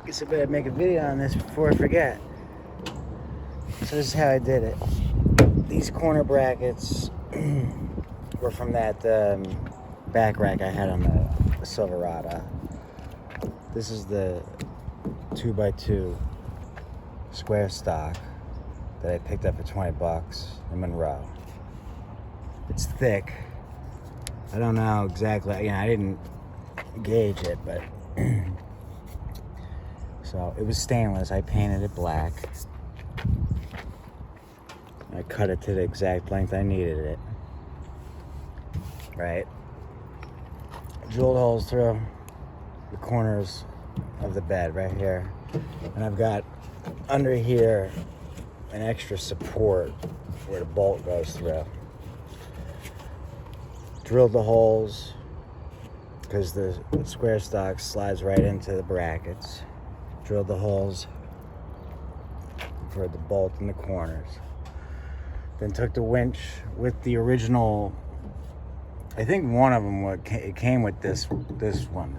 Guess I better make a video on this before I forget. So this is how I did it. These corner brackets were from that back rack I had on the Silverado. This is the 2x2 square stock that I picked up for 20 bucks in Monroe. It's thick. I don't know exactly, I didn't gauge it, but so it was stainless. I painted it black. I cut it to the exact length I needed it. Right? Drilled holes through the corners of the bed right here. And I've got under here an extra support where the bolt goes through. Drilled the holes because the square stock slides right into the brackets. Drilled the holes for the bolt in the corners. Then took the winch with the original. I think one of them it came with this first one,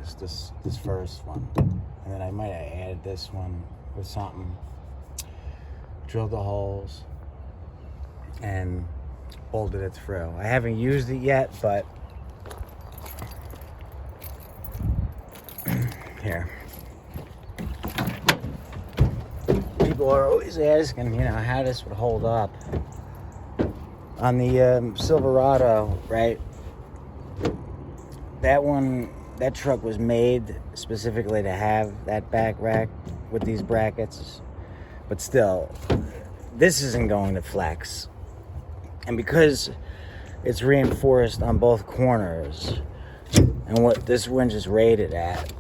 and then I might have added this one with something. Drilled the holes and bolted it through. I haven't used it yet, but here. People are always asking, how this would hold up. On the Silverado, right? That truck was made specifically to have that back rack with these brackets. But still, this isn't going to flex. And because it's reinforced on both corners, and what this winch is rated at,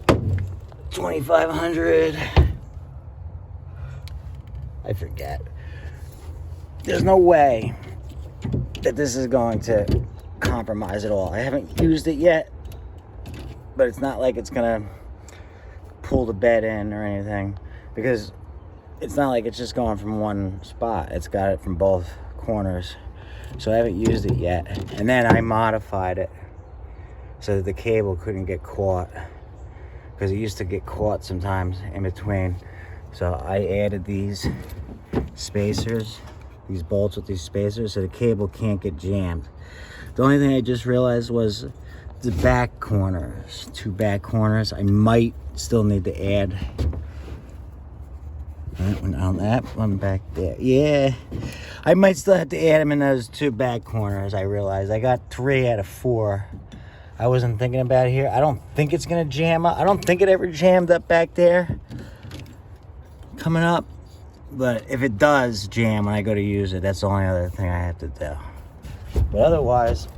2,500, I forget. There's no way that this is going to compromise at all. I haven't used it yet, but it's not like it's gonna pull the bed in or anything, because it's not like it's just going from one spot. It's got it from both corners. So I haven't used it yet. And then I modified it so that the cable couldn't get caught, because it used to get caught sometimes in between. So I added these spacers, these bolts with these spacers, so the cable can't get jammed. The only thing I just realized was the back corners, 2 back corners. I might still need to add that one on that one back there. Yeah, I might still have to add them in those 2 back corners. I realized I got 3 out of 4. I wasn't thinking about it here. I don't think it's gonna jam up. I don't think it ever jammed up back there coming up. But if it does jam when I go to use it, that's the only other thing I have to do. But otherwise,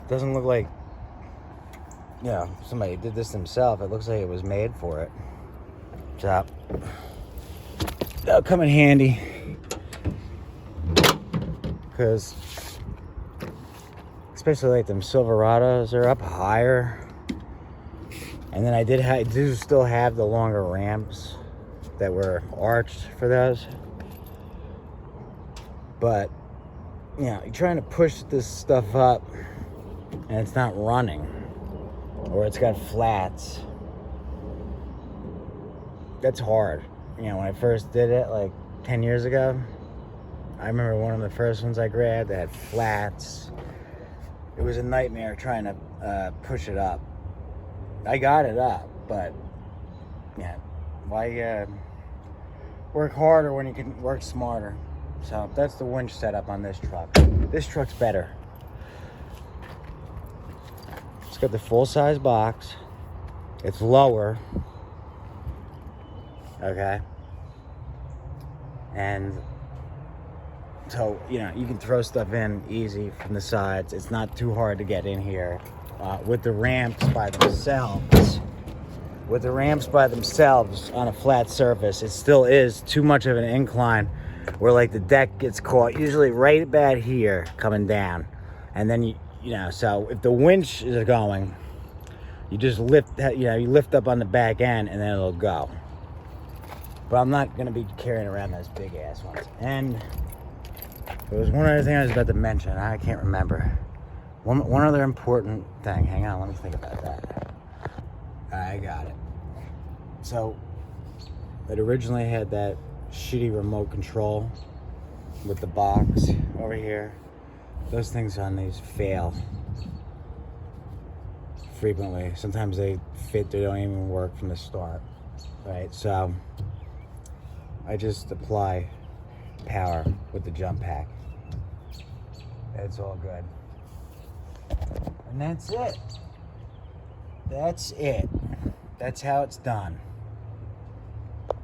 doesn't look like, somebody did this themselves. It looks like it was made for it. So, that'll come in handy. Because, especially like them Silverados, they're up higher. And then I do still have the longer ramps that were arched for those. But, you're trying to push this stuff up and it's not running, or it's got flats. That's hard. When I first did it like 10 years ago, I remember one of the first ones I grabbed that had flats. It was a nightmare trying to push it up. I got it up, but why work harder when you can work smarter? So that's the winch setup on this truck. This truck's better. It's got the full-size box. It's lower. Okay. And so, you can throw stuff in easy from the sides. It's not too hard to get in here. With the ramps by themselves, on a flat surface, it still is too much of an incline where like the deck gets caught, usually right about here coming down. And then so if the winch is going, you just lift up on the back end and then it'll go. But I'm not gonna be carrying around those big ass ones. And there was one other thing I was about to mention. I can't remember. One other important thing. Hang on, let me think about that. I got it. So it originally had that shitty remote control with the box over here. Those things on these fail frequently. Sometimes they don't even work from the start, right? So I just apply power with the jump pack. It's all good. And that's it. That's it. That's how it's done.